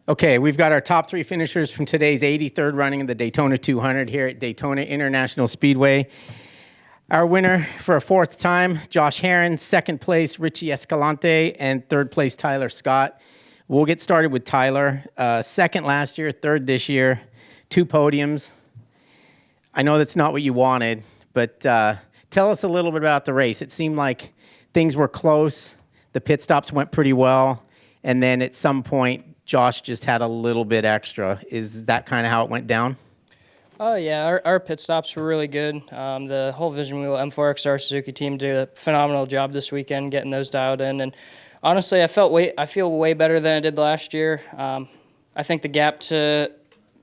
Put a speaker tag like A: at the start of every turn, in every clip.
A: Okay, we've got our top three finishers from today's 83rd running of the Daytona 200 here at Daytona International Speedway. Our winner for a fourth time, Josh Herrin. Second place, Richie Escalante. And third place, Tyler Scott. We'll get started with Tyler. Second last year, third this year, 2 podiums. I know that's not what you wanted, but tell us a little bit about the race. It seemed like things were close. The pit stops went pretty well. And then at some point, Josh just had a little bit extra. Is that kind of how it went down?
B: Oh, yeah, our pit stops were really good. The whole Vision Wheel M4XR Suzuki team did a phenomenal job this weekend getting those dialed in. And honestly, I feel way better than I did last year. I think the gap to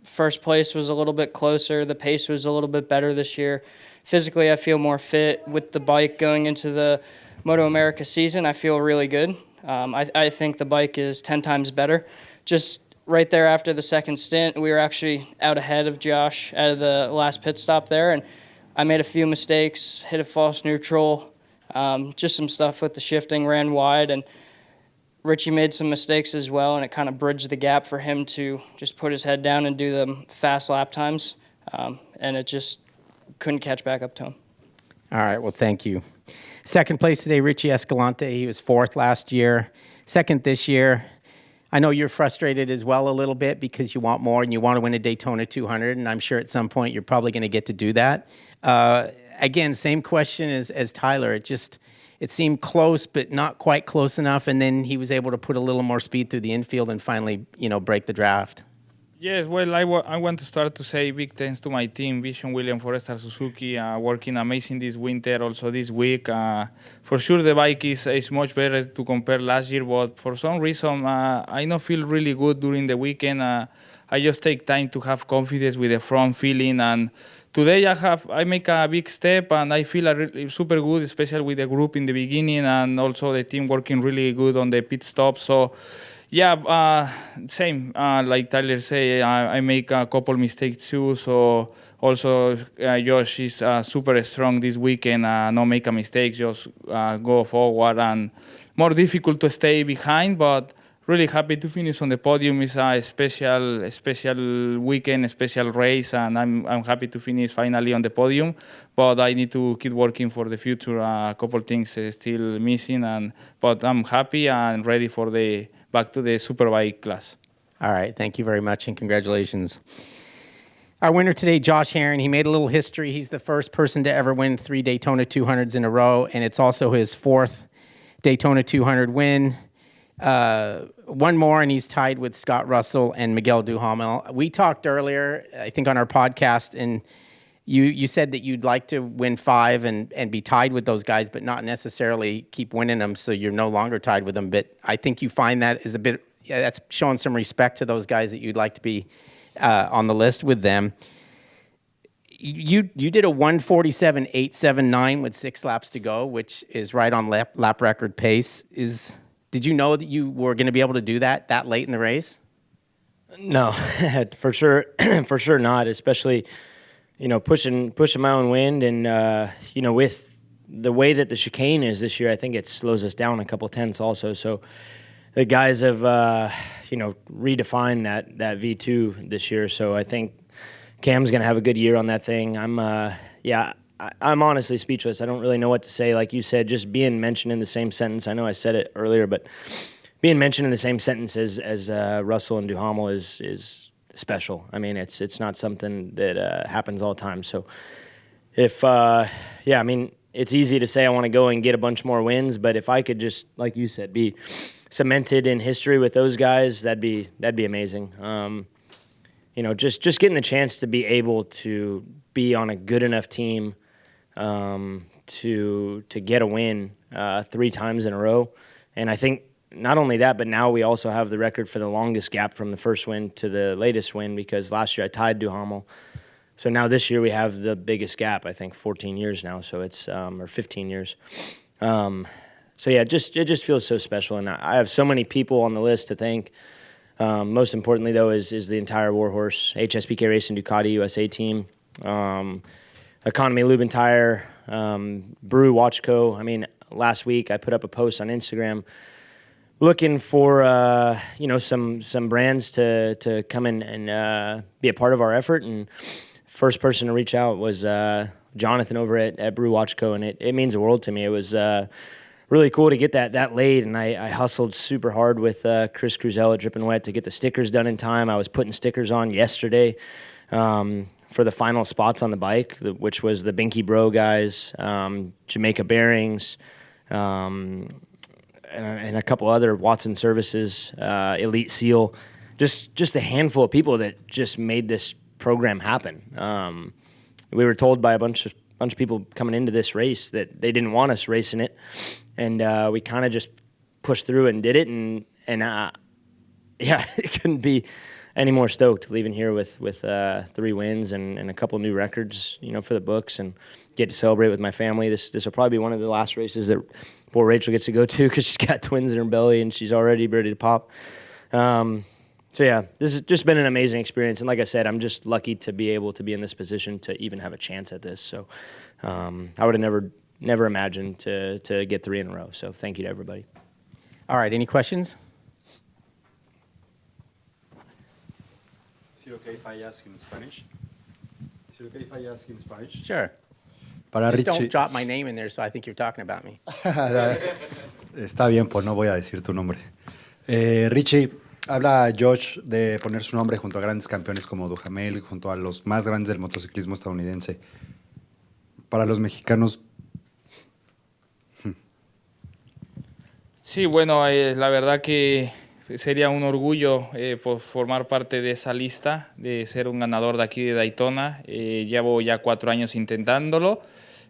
B: first place was a little bit closer. The pace was a little bit better this year. Physically, I feel more fit with the bike going into the MotoAmerica season. I feel really good. I think the bike is 10 times better. Just right there after the second stint, we were actually out ahead of Josh out of the last pit stop there, and I made a few mistakes, hit a false neutral, just some stuff with the shifting, ran wide, and Richie made some mistakes as well, and it kind of bridged the gap for him to just put his head down and do the fast lap times, and it just couldn't catch back up to him.
A: All right, well, thank you. Second place today, Richie Escalante. He was fourth last year, second this year. I know you're frustrated as well a little bit because you want more and you want to win a Daytona 200, and I'm sure at some point you're probably going to get to do that. Again, same question as Tyler. It seemed close, but not quite close enough, and then he was able to put a little more speed through the infield and finally, break the draft.
C: Yes, well, I want to start to say big thanks to my team, Vision William Forester Suzuki, working amazing this winter, also this week. For sure, the bike is much better to compare last year, but for some reason, I don't feel really good during the weekend. I just take time to have confidence with the front feeling, and today I make a big step, and I feel super good, especially with the group in the beginning, and also the team working really good on the pit stop. So. Yeah, same. Like Tyler say, I make a couple mistakes too. So also Josh is super strong this weekend. Not make a mistake, just go forward, and more difficult to stay behind. But really happy to finish on the podium. It's a special weekend, a special race, and I'm happy to finish finally on the podium. But I need to keep working for the future. A couple things still missing, but I'm happy and ready for the back to the Superbike class.
A: All right, thank you very much, and congratulations. Our winner today, Josh Herrin, he made a little history. He's the first person to ever win 3 Daytona 200s in a row, and it's also his 4th Daytona 200 win. One more, and he's tied with Scott Russell and Miguel Duhamel. We talked earlier, I think, on our podcast, and you said that you'd like to win 5 and be tied with those guys, but not necessarily keep winning them, so you're no longer tied with them. But I think you find that is that's showing some respect to those guys that you'd like to be on the list with them. You did a 1:47.879 with 6 laps to go, which is right on lap record pace. Did you know that you were going to be able to do that late in the race?
D: No, for sure not, especially pushing my own wind, and with the way that the chicane is this year, I think it slows us down a couple tenths also. So the guys have redefined that V2 this year. So I think Cam's gonna have a good year on that thing. I'm honestly speechless. I don't really know what to say. Like you said, just being mentioned in the same sentence. I know I said it earlier, but being mentioned in the same sentence as Russell and Duhamel is special. I mean, it's not something that happens all the time. So it's easy to say I want to go and get a bunch more wins, but if I could just, like you said, be cemented in history with those guys, that'd be amazing. Just getting the chance to be able to be on a good enough team to get a win 3 times in a row, and I think. Not only that, but now we also have the record for the longest gap from the first win to the latest win, because last year I tied Duhamel. So now this year we have the biggest gap, I think 14 years now, so it's or 15 years. It just feels so special, and I have so many people on the list to thank. Most importantly, though, is the entire Warhorse, HSPK Racing, Ducati USA team, Economy Lube and Tire, Brew Watchco. I mean, last week I put up a post on Instagram looking for some brands to come in and be a part of our effort. And first person to reach out was Jonathan over at Brew Watch Co. And it means the world to me. It was really cool to get that laid, and I hustled super hard with Chris Cruzel at Drip and Wet to get the stickers done in time. I was putting stickers on yesterday for the final spots on the bike, which was the Binky Bro guys, Jamaica Bearings, and a couple other Watson Services, Elite Seal, just a handful of people that just made this program happen. We were told by a bunch of people coming into this race that they didn't want us racing it, and we kind of just pushed through and did it, and yeah, it couldn't be any more stoked leaving here with 3 wins and a couple new records, for the books, and get to celebrate with my family. This will probably be one of the last races that poor Rachel gets to go to because she's got twins in her belly and she's already ready to pop. So yeah, this has just been an amazing experience, and like I said, I'm just lucky to be able to be in this position to even have a chance at this. So I would have never imagined to get 3 in a row. So thank you to everybody.
A: All right, any questions?
E: Is it okay if I ask in Spanish? Is it okay if I ask in Spanish?
A: Sure.
E: Para
A: Just
E: Richie.
A: don't drop my name in there, so I think you're talking about me.
E: Está bien, pues no voy a decir tu nombre. Richie, habla Josh de poner su nombre junto a grandes campeones como Duhamel, junto a los más grandes del motociclismo estadounidense. Para los mexicanos,
C: Sí, bueno, la verdad que sería un orgullo formar parte de esa lista, de ser un ganador de aquí de Daytona. Llevo ya 4 años intentándolo,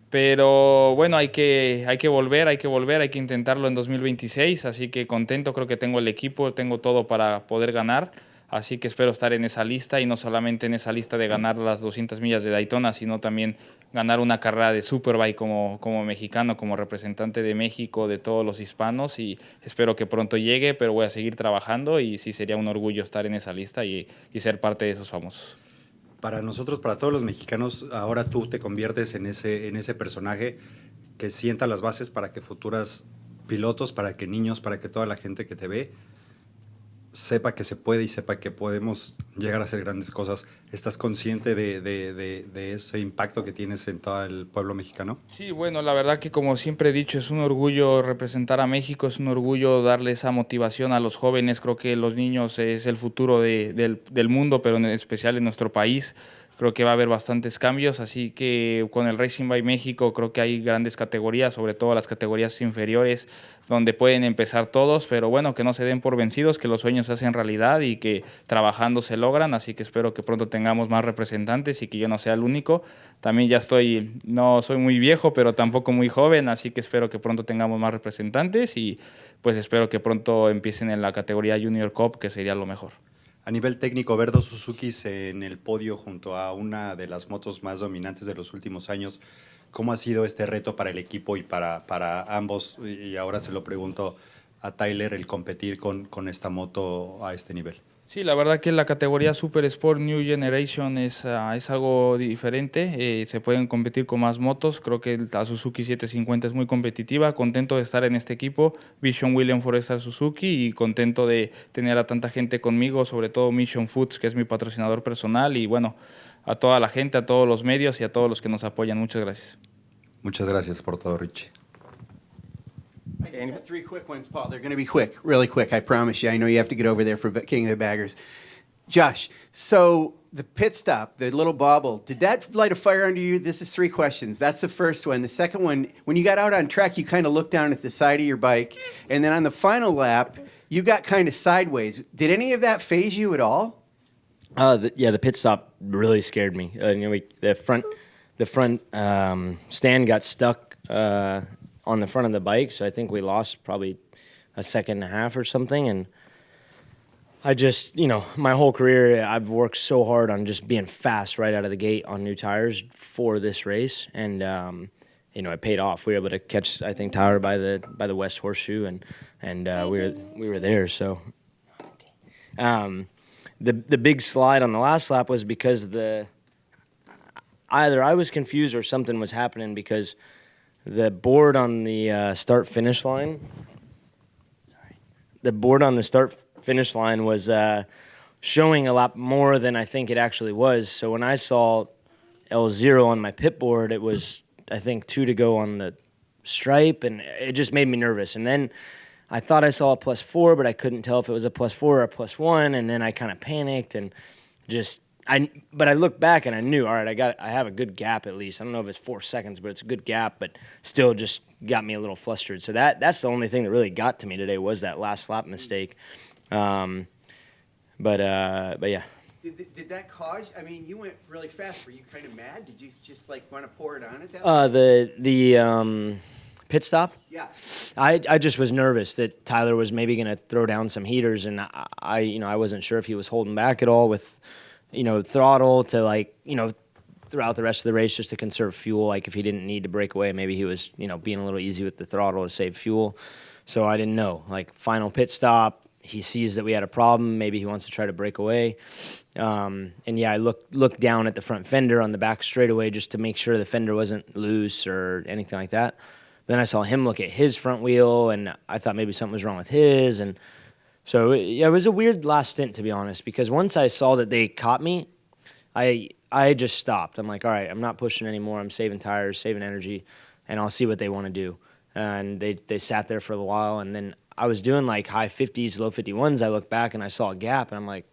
C: pero bueno, hay que volver, hay que intentarlo en 2026, así que contento, creo que tengo el equipo, tengo todo para poder ganar, así que espero estar en esa lista, y no solamente en esa lista de ganar las 200 millas de Daytona, sino también ganar una carrera de Superbike como mexicano, como representante de México, de todos los hispanos, y espero que pronto llegue, pero voy a seguir trabajando, y sí sería un orgullo estar en esa lista y ser parte de esos famosos.
E: para nosotros, para todos los mexicanos, ahora tú te conviertes en ese personaje que sienta las bases para que futuras pilotos, para que niños, para que toda la gente que te ve sepa que se puede y sepa que podemos llegar a hacer grandes cosas. ¿Estás consciente de ese impacto que tienes en todo el pueblo mexicano?
C: Sí, bueno, la verdad que como siempre he dicho, es un orgullo representar a México, es un orgullo darle esa motivación a los jóvenes. Creo que los niños es el futuro del mundo, pero en especial en nuestro país. Creo que va a haber bastantes cambios, así que con el Racing by México creo que hay grandes categorías, sobre todo las categorías inferiores, donde pueden empezar todos, pero bueno, que no se den por vencidos, que los sueños se hacen realidad y que trabajando se logran, así que espero que pronto tengamos más representantes y que yo no sea el único. También no soy muy viejo, pero tampoco muy joven, así que espero que pronto tengamos más representantes y pues espero que pronto empiecen en la categoría Junior Cup, que sería lo mejor.
E: A nivel técnico, ver 2 Suzukis en el podio junto a una de las motos más dominantes de los últimos años, ¿cómo ha sido este reto para el equipo y para ambos? Y ahora se lo pregunto a Tyler, el competir con esta moto a este nivel.
C: Sí, la verdad que la categoría Super Sport New Generation es algo diferente. Se pueden competir con más motos. Creo que la Suzuki 750 es muy competitiva. Contento de estar en este equipo, Vision William Forester Suzuki, y contento de tener a tanta gente conmigo, sobre todo Mission Foods, que es mi patrocinador personal, y bueno, a toda la gente, a todos los medios y a todos los que nos apoyan. Muchas gracias.
E: Muchas gracias por todo, Richie.
F: I just got 3 quick ones, Paul. They're going to be quick, really quick, I promise you. I know you have to get over there for King of the Baggers. Josh, so the pit stop, the little bobble, did that light a fire under you? This is 3 questions. That's the first one. The second one, when you got out on track, you kind of looked down at the side of your bike. And then on the final lap, you got kind of sideways. Did any of that phase you at all?
D: The pit stop really scared me. The front stand got stuck on the front of the bike, so I think we lost probably a second and a half or something. And I just, my whole career, I've worked so hard on just being fast right out of the gate on new tires for this race, and it paid off. We were able to catch, I think, Tyler by the West Horseshoe, and we were there. So the big slide on the last lap was because either I was confused or something was happening, because the board on the start-finish line, the board on the start finish line was showing a lot more than I think it actually was. So when I saw L0 on my pit board, it was, I think, 2 to go on the stripe, and it just made me nervous. And then I thought I saw a +4, but I couldn't tell if it was a +4 or a +1, and then I kind of panicked and just but I looked back and I knew, all right, I have a good gap at least. I don't know if it's 4 seconds, but it's a good gap, but still just got me a little flustered. So that's the only thing that really got to me today was that last lap mistake. But yeah.
F: Did that cause? I mean, you went really fast. Were you kind of mad? Did you just like want to pour it on at that point?
D: The pit stop?
F: Yeah.
D: I just was nervous that Tyler was maybe going to throw down some heaters, and I wasn't sure if he was holding back at all with, throttle to throughout the rest of the race just to conserve fuel. Like if he didn't need to break away, maybe he was, being a little easy with the throttle to save fuel. So I didn't know. Like final pit stop, he sees that we had a problem. Maybe he wants to try to break away. And yeah, I looked down at the front fender on the back straightaway just to make sure the fender wasn't loose or anything like that. Then I saw him look at his front wheel, and I thought maybe something was wrong with his. And so yeah, it was a weird last stint, to be honest, because once I saw that they caught me, I just stopped. I'm like, all right, I'm not pushing anymore. I'm saving tires, saving energy, and I'll see what they want to do. And they sat there for a while, and then I was doing like high 50s, low 51s. I looked back and I saw a gap, and I'm like,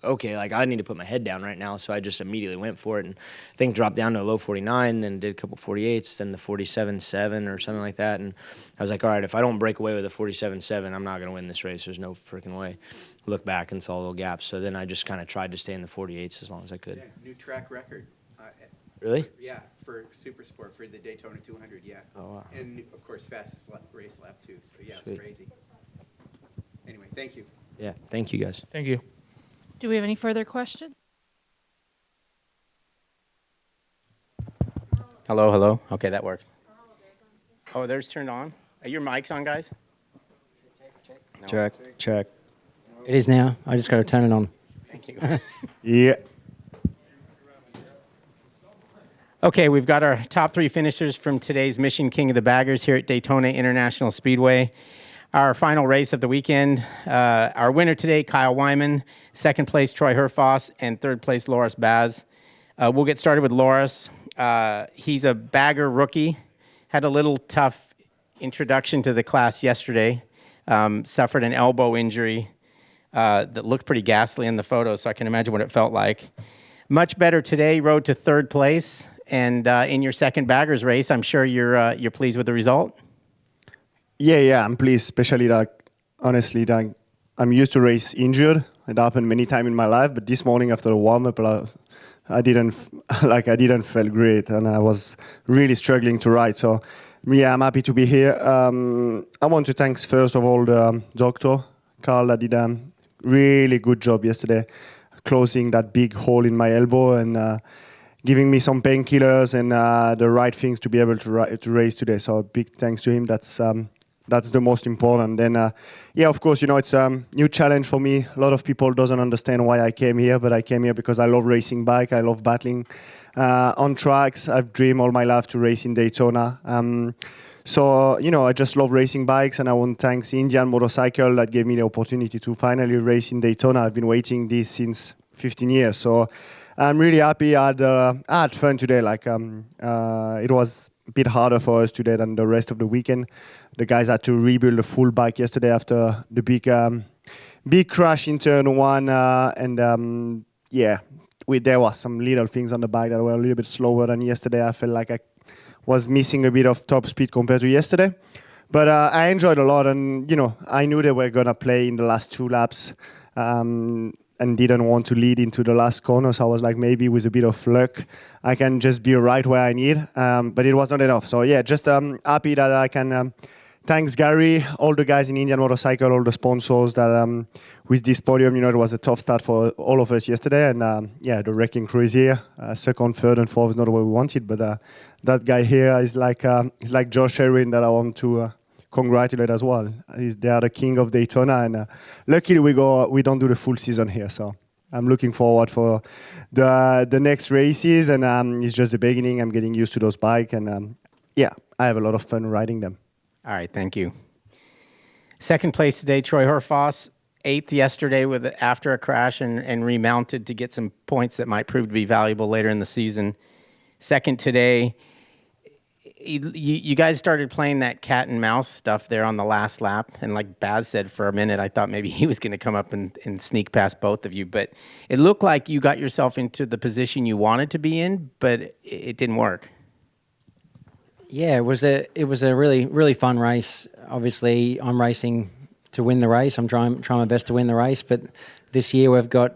D: okay, like I need to put my head down right now. So I just immediately went for it, and I think dropped down to a low 49, then did a couple 48s, then the 47.7 or something like that. And I was like, all right, if I don't break away with a 47.7, I'm not going to win this race. There's no freaking way. Look back and saw a little gap. So then I just kind of tried to stay in the 48s as long as I could.
F: Yeah, new track record.
D: Really?
F: Yeah, for Supersport, for the Daytona 200, yeah.
D: Oh, wow.
F: And, of course, fastest race lap, too. So, yeah,
D: Sweet.
F: it's crazy. Anyway, thank you.
D: Yeah, thank you guys.
C: Thank you.
G: Do we have any further questions?
A: Hello. Okay, that works. Oh, theirs turned on. Are your mics on, guys? No.
D: Check.
H: It is now. I just got to turn it on.
A: Thank you.
I: Yeah.
A: Okay, we've got our top 3 finishers from today's Mission King of the Baggers here at Daytona International Speedway. Our final race of the weekend, our winner today, Kyle Wyman, second place, Troy Herfoss, and third place, Loris Baz. We'll get started with Loris. He's a bagger rookie, had a little tough introduction to the class yesterday, suffered an elbow injury that looked pretty ghastly in the photo, so I can imagine what it felt like. Much better today, rode to third place, and in your second baggers race, I'm sure you're pleased with the result.
I: Yeah, I'm pleased, especially that, honestly, that I'm used to race injured. It happened many times in my life, but this morning after the warm-up, I didn't feel great, and I was really struggling to ride. So, yeah, I'm happy to be here. I want to thank, first of all, the doctor, Carl, that did a really good job yesterday, closing that big hole in my elbow and giving me some painkillers and the right things to be able to race today. So big thanks to him. That's the most important. Then, yeah, of course, it's a new challenge for me. A lot of people doesn't understand why I came here, but I came here because I love racing bike. I love battling on tracks. I've dreamed all my life to race in Daytona. So, I just love racing bikes, and I want to thank Indian Motorcycle that gave me the opportunity to finally race in Daytona. I've been waiting this since 15 years. So I'm really happy. I had fun today. It was a bit harder for us today than the rest of the weekend. The guys had to rebuild the full bike yesterday after the big crash in turn 1. There was some little things on the bike that were a little bit slower than yesterday. I felt like I was missing a bit of top speed compared to yesterday. But I enjoyed a lot, and I knew they were going to play in the last 2 laps and didn't want to lead into the last corner. So I was like, maybe with a bit of luck, I can just be right where I need. But it was not enough. So yeah, just happy that I can thanks Gary, all the guys in Indian Motorcycle, all the sponsors that with this podium, it was a tough start for all of us yesterday. And the wrecking crew is here. Second, third, and fourth is not what we wanted. But that guy here is like Josh Herring that I want to congratulate as well. They are the king of Daytona, and luckily we don't do the full season here. So I'm looking forward for the next races, and it's just the beginning. I'm getting used to those bikes, and I have a lot of fun riding them.
A: All right, thank you. Second place today, Troy Herfoss. 8th yesterday after a crash and remounted to get some points that might prove to be valuable later in the season. Second today. You guys started playing that cat and mouse stuff there on the last lap. And like Baz said, for a minute, I thought maybe he was going to come up and sneak past both of you. But it looked like you got yourself into the position you wanted to be in, but it didn't work.
H: Yeah, it was a really fun race. Obviously, I'm racing to win the race. I'm trying my best to win the race. But this year I've got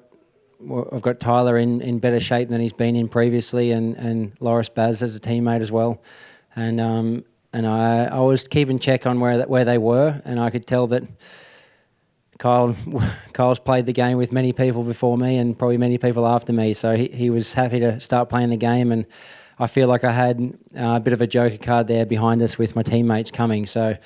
H: Tyler in better shape than he's been in previously, and Loris Baz as a teammate as well. And I was keeping check on where they were, and I could tell that Kyle's played the game with many people before me and probably many people after me. So he was happy to start playing the game, and I feel like I had a bit of a joker card there behind us with my teammates coming. So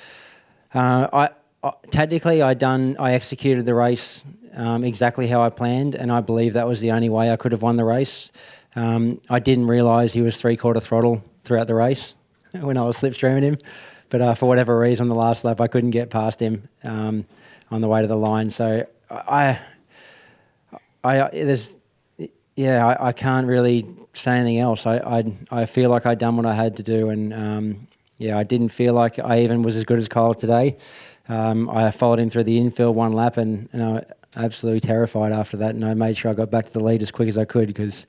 H: tactically, I executed the race exactly how I planned, and I believe that was the only way I could have won the race. I didn't realise he was 3/4 throttle throughout the race when I was slipstreaming him, but for whatever reason, on the last lap, I couldn't get past him on the way to the line. So I can't really say anything else. I feel like I'd done what I had to do, and I didn't feel like I even was as good as Kyle today. I followed him through the infield one lap, and I was absolutely terrified after that. And I made sure I got back to the lead as quick as I could because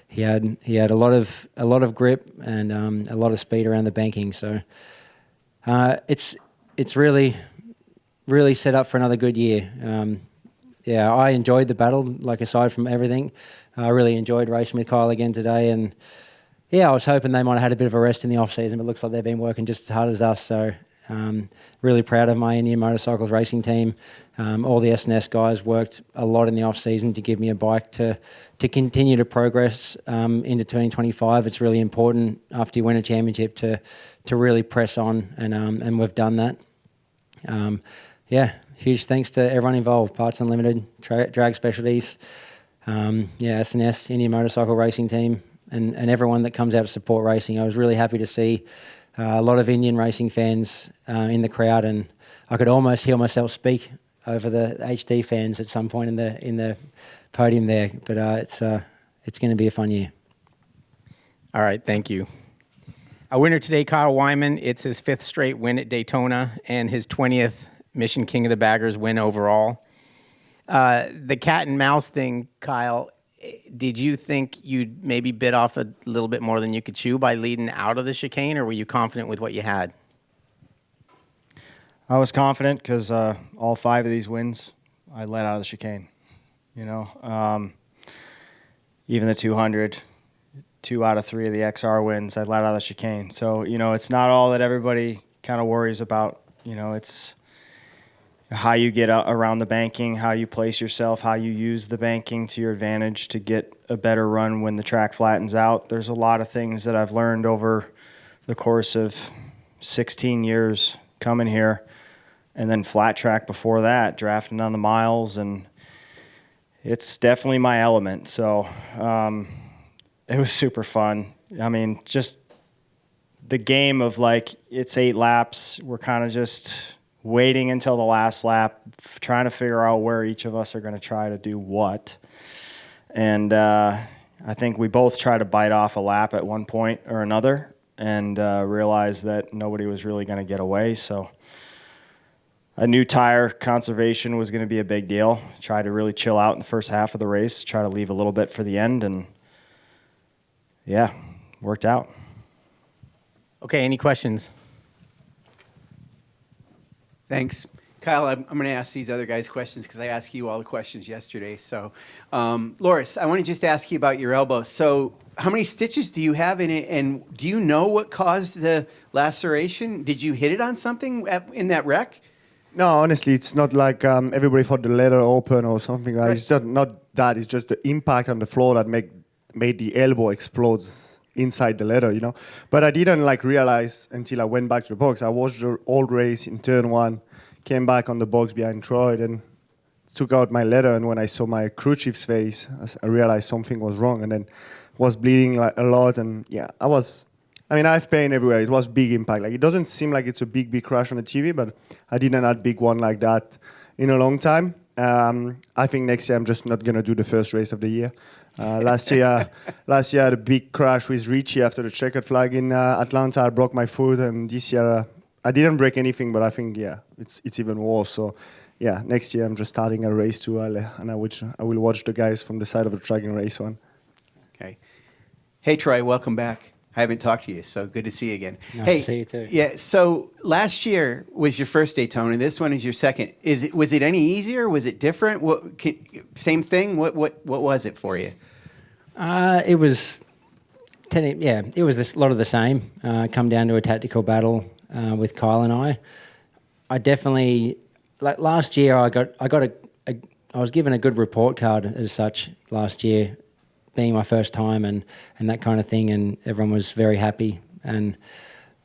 H: he had a lot of grip and a lot of speed around the banking. So it's really set up for another good year. I enjoyed the battle. Like aside from everything, I really enjoyed racing with Kyle again today. And I was hoping they might have had a bit of a rest in the off season, but it looks like they've been working just as hard as us. So really proud of my Indian Motorcycles racing team. All the S&S guys worked a lot in the off season to give me a bike to continue to progress into 2025. It's really important after you win a championship to really press on, and we've done that. Huge thanks to everyone involved, Parts Unlimited, Drag Specialties, S&S, Indian Motorcycle Racing Team, and everyone that comes out to support racing. I was really happy to see a lot of Indian racing fans in the crowd, and I could almost hear myself speak over the HD fans at some point in the podium there. But it's going to be a fun year.
A: All right, thank you. Our winner today, Kyle Wyman. It's his 5th straight win at Daytona and his 20th Mission King of the Baggers win overall. The cat and mouse thing, Kyle, did you think you'd maybe bit off a little bit more than you could chew by leading out of the chicane, or were you confident with what you had?
J: I was confident because all 5 of these wins I led out of the chicane. Even the 200, 2 out of 3 of the XR wins I led out of the chicane. So, it's not all that everybody kind of worries about. It's how you get around the banking, how you place yourself, how you use the banking to your advantage to get a better run when the track flattens out. There's a lot of things that I've learned over the course of 16 years coming here, and then flat track before that, drafting on the miles, and it's definitely my element. So it was super fun. I mean, just the game of it's 8 laps. We're kind of just waiting until the last lap, trying to figure out where each of us are going to try to do what. And I think we both tried to bite off a lap at one point or another and realized that nobody was really going to get away. So a new tire conservation was going to be a big deal. Tried to really chill out in the first half of the race, try to leave a little bit for the end, and worked out.
A: Okay, any questions?
F: Thanks. Kyle, I'm going to ask these other guys questions because I asked you all the questions yesterday. So, Loris, I want to just ask you about your elbow. So, how many stitches do you have in it, and do you know what caused the laceration? Did you hit it on something in that wreck?
I: No, honestly, it's not like everybody thought the leather open or something. Right. It's just not that. It's just the impact on the floor that made the elbow explode inside the leather, But I didn't realize until I went back to the box. I watched the old race in turn 1, came back on the box behind Troy, and took out my leather. And when I saw my crew chief's face, I realized something was wrong, and then was bleeding a lot. And I I mean, I've pain everywhere. It was big impact. Like, it doesn't seem like it's a big crash on the TV, but I didn't have big one like that in a long time. I think next year I'm just not gonna do the first race of the year. Last year I had a big crash with Richie after the checkered flag in Atlanta. I broke my foot, and this year I didn't break anything, but I think it's even worse. So yeah, next year I'm just starting a race too early, and I will watch the guys from the side of the track and race one.
F: Okay. Hey, Troy, welcome back. I haven't talked to you, so good to see you again.
H: Nice
F: hey,
H: to see you too.
F: Yeah, so last year was your first Daytona. This one is your second. Was it any easier? Was it different? Same thing? What was it for you?
H: It was, it was a lot of the same. Come down to a tactical battle with Kyle and I. I definitely, like last year, I was given a good report card as such last year, being my first time and that kind of thing, and everyone was very happy.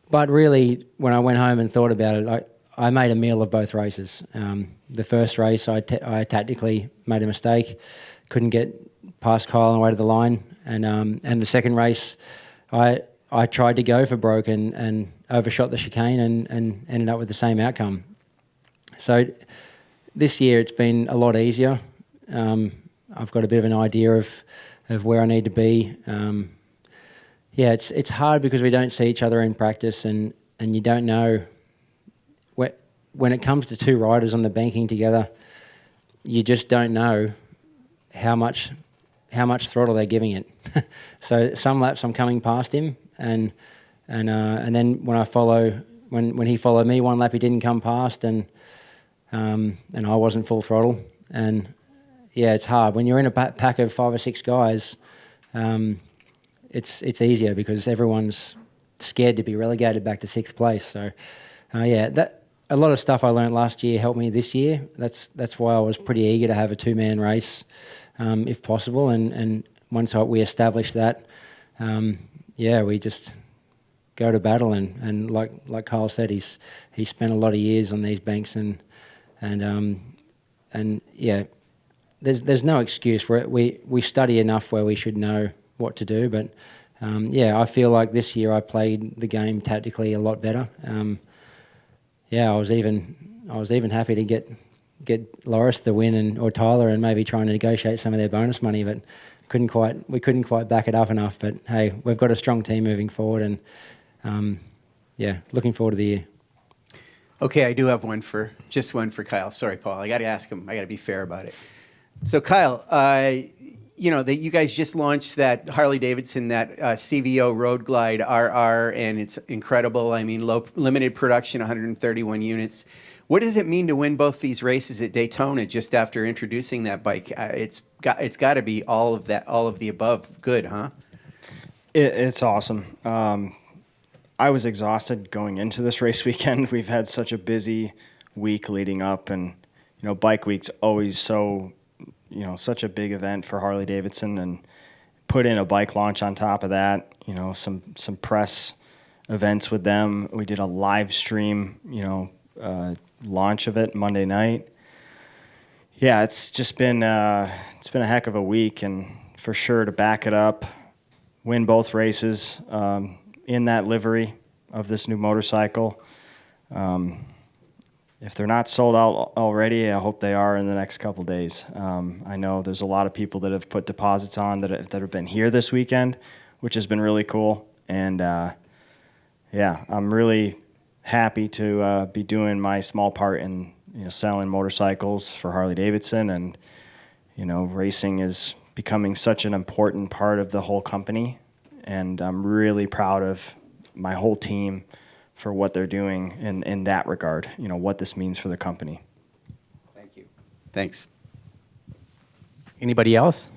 H: But really, when I went home and thought about it, I made a meal of both races. The first race, I tactically made a mistake, couldn't get past Kyle on the way to the line, and the second race, I tried to go for broke and overshot the chicane and ended up with the same outcome. So this year it's been a lot easier. I've got a bit of an idea of where I need to be. It's hard because we don't see each other in practice, and you don't know when it comes to two riders on the banking together, you just don't know how much throttle they're giving it. So some laps I'm coming past him, and then when he followed me one lap, he didn't come past, and I wasn't full throttle. And yeah, it's hard when you're in a pack of 5 or 6 guys. It's easier because everyone's scared to be relegated back to 6th place. So that a lot of stuff I learned last year helped me this year. That's why I was pretty eager to have a 2-man race, if possible. And once we established that, we just go to battle. And like Kyle said, he's spent a lot of years on these banks, and there's no excuse for it. We study enough where we should know what to do. But I feel like this year I played the game tactically a lot better. I was even happy to get Loris the win or Tyler, and maybe trying to negotiate some of their bonus money, but we couldn't quite back it up enough. But hey, we've got a strong team moving forward, and looking forward to the year.
F: Okay, I do have one for Kyle. Sorry, Paul. I got to ask him. I got to be fair about it. So, Kyle, that you guys just launched that Harley Davidson, that CVO Road Glide RR, and it's incredible. I mean, limited production, 131 units. What does it mean to win both these races at Daytona just after introducing that bike? It's got to be all of the above good, huh?
J: It's awesome. I was exhausted going into this race weekend. We've had such a busy week leading up, and Bike Week's always such a big event for Harley Davidson, and put in a bike launch on top of that. Some press events with them. We did a live stream, launch of it Monday night. Yeah, it's just been a heck of a week, and for sure to back it up, win both races in that livery of this new motorcycle. If they're not sold out already, I hope they are in the next couple days. I know there's a lot of people that have put deposits on that have been here this weekend, which has been really cool. And I'm really happy to be doing my small part in selling motorcycles for Harley Davidson, and racing is becoming such an important part of the whole company. And I'm really proud of my whole team for what they're doing in that regard, what this means for the company.
F: Thank you. Thanks.
A: Anybody else?